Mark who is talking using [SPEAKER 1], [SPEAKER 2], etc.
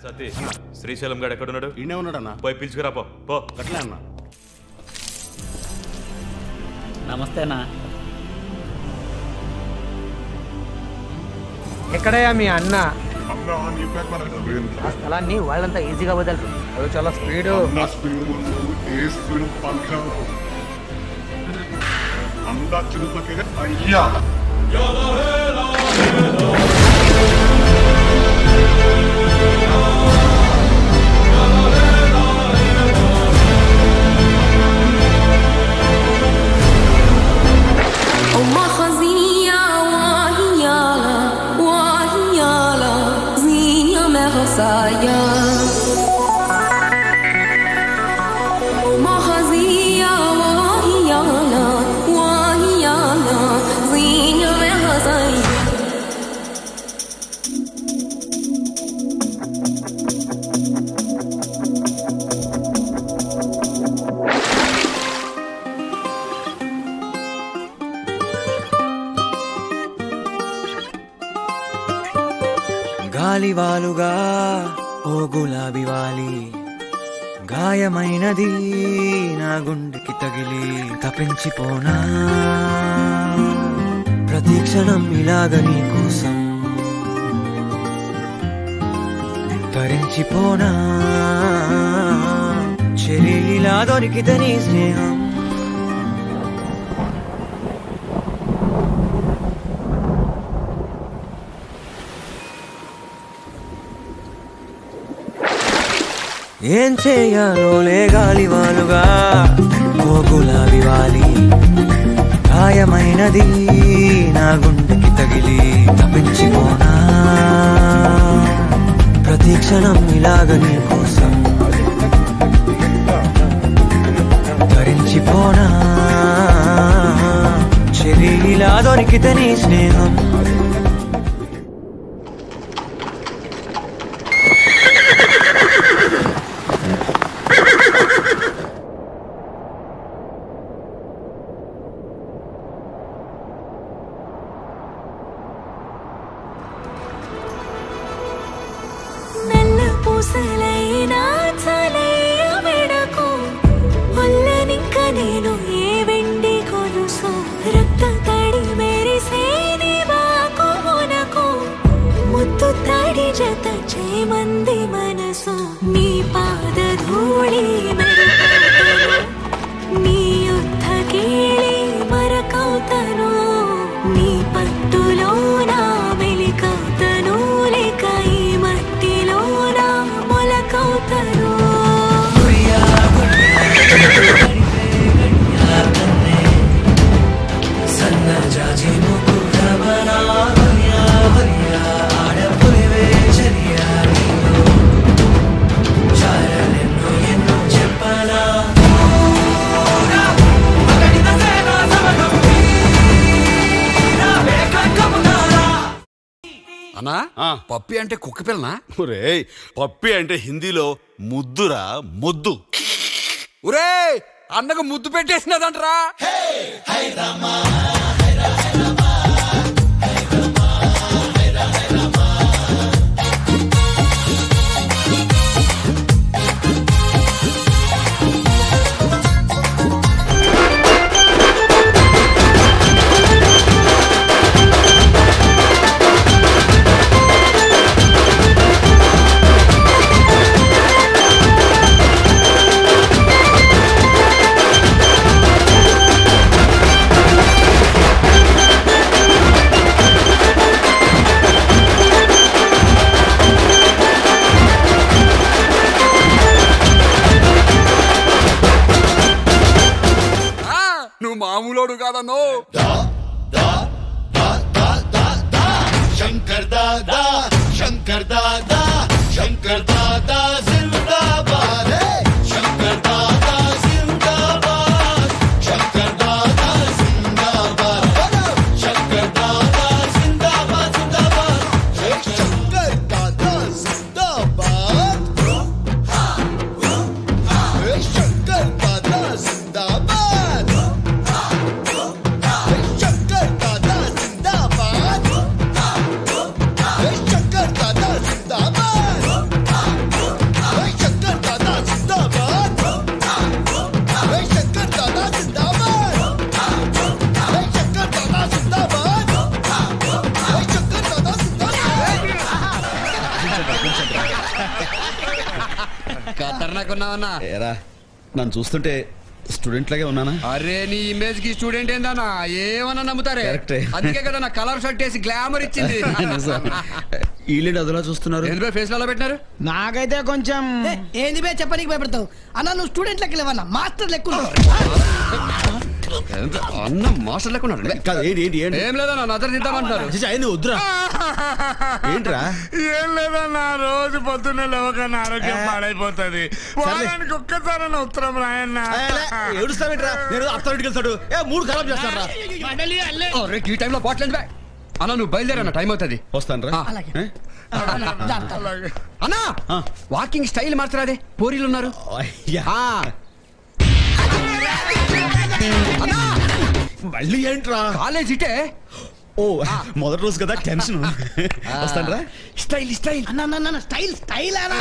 [SPEAKER 1] సతీ శ్రీశైలం గడు ఎక్కడున్నాడు?
[SPEAKER 2] ఈయనే ఉన్నాడన్నా.
[SPEAKER 1] పోయి పిలుచుకురా పో.
[SPEAKER 2] అట్లే అన్నా.
[SPEAKER 3] నమస్తే అన్న.
[SPEAKER 4] ఎక్కడయ్యా మీ అన్న? ఆ స్థలాన్ని వాళ్ళంతా ఈజీగా వదలరు. అది చాలా స్పీడు.
[SPEAKER 5] అయ్యా
[SPEAKER 6] గాలివాలుగా ఓ గులాబీ వాలి గాయమైనది నా గుండెకి తగిలి తప్పించిపోనా ప్రతిక్షణం ఇలాగ నీ కోసం తరించిపోనా చెరిలా దొరికితే నీ స్నేహం ఏం చేయాలో గాలివాలుగా ఓ గులాబీ వాలి గాయమైనది నా గుండెకి తగిలి తప్పించిపోనా ప్రతిక్షణం ఇలాగ నీ కోసం తరించిపోనా చెరిలా దొరికితే నీ స్నేహం
[SPEAKER 7] మంది మనసు నీ పాద ధూళి నీ యుద్ధ కేళి మరకవుతను నీ పట్టులో నా వెలికవుతను లేక ఈ మట్టిలో నా మొలకవుతను సన్నజాజి ముకురవనా
[SPEAKER 2] అన్నా పప్పి అంటే కుక్క పిల్లనా? ఒరే పప్పి అంటే హిందీలో ముద్దురా ముద్దు.
[SPEAKER 8] ఒరే అన్నకు ముద్దు పెట్టేసినదంటరా. నువ్వు మామూలోడు కాదన్నో.
[SPEAKER 5] శంకర్ దాదా శంకర్ దాదా శంకర్ దాదా జిందాబాద్ శంకర్ దాదా జిందాబాద్ శంకర్ దాదా జిందాబాద్ శంకర్ దాదా జిందాబాద్ జిందాబాద్ శంకర్ దాదా జిందాబాద్ శంకర్ దాదా జిందాబాద్ శంకర్ దాదా జిందాబాద్ శంకర్ దాదా జిందాబాద్
[SPEAKER 8] ఖతర్నాకున్నావన్నా.
[SPEAKER 2] ఏరా నన్ను చూస్తుంటే స్టూడెంట్ లాగే ఉన్నానా?
[SPEAKER 8] అరే నీ ఇమేజ్ కి స్టూడెంట్ ఏందన్నా ఏమన్నా నమ్ముతారే.
[SPEAKER 2] కరెక్టే.
[SPEAKER 8] అందుకే కదా నా కలర్ షర్ట్ వేసి గ్లామర్ ఇచ్చింది.
[SPEAKER 2] వీళ్ళు అదలా చూస్తున్నారు.
[SPEAKER 8] ఎందుకు ఫేస్ లో పెట్టినారు?
[SPEAKER 4] నాకైతే కొంచెం
[SPEAKER 9] ఏంది బే చెప్పనీకి భయపడతావు అన్న? నువ్వు స్టూడెంట్ లెక్క లేవన్నా, మాస్టర్ లెక్క ఉన్నావు.
[SPEAKER 8] అన్న మాస్టర్ లెక్కున్నాడు.
[SPEAKER 2] కాదు, ఏంటి ఏంటి ఏంటి?
[SPEAKER 8] ఏం లేదన్నా నజర్ తిద్దామంటారు.
[SPEAKER 2] అయింది వద్దురా. ఏంట్రా?
[SPEAKER 10] ఏం లేదన్నా, రోజు పొద్దున్నే లేవకన్నా ఆరోగ్యం పాడైపోతుంది. వారానికి ఒక్కసారైనా ఉత్తరం రాయన్నా.
[SPEAKER 2] ఏడుస్తావేంట్రా? నేను అత్తారింటికి వెళ్తాడు. 3 ఖరాబ్ చేస్తాడు.
[SPEAKER 8] అరే ఈ టైంలో బాట్లేదు బే. అన్న నువ్వు బయలుదేరన్న, టైం అవుతుంది.
[SPEAKER 2] వస్తాను రా.
[SPEAKER 8] అన్నా వాకింగ్ స్టైల్ మార్చరాదే, పోరీలు ఉన్నారు.
[SPEAKER 2] మళ్ళీ ఏంట్రా?
[SPEAKER 8] కాలేజ్ ఇటే.
[SPEAKER 2] ఓ మొదటి రోజు కదా, టెన్షన్. వస్తాను రా.
[SPEAKER 8] స్టైల్ స్టైల్
[SPEAKER 9] అన్న స్టైల్ స్టైల్ అన్నా.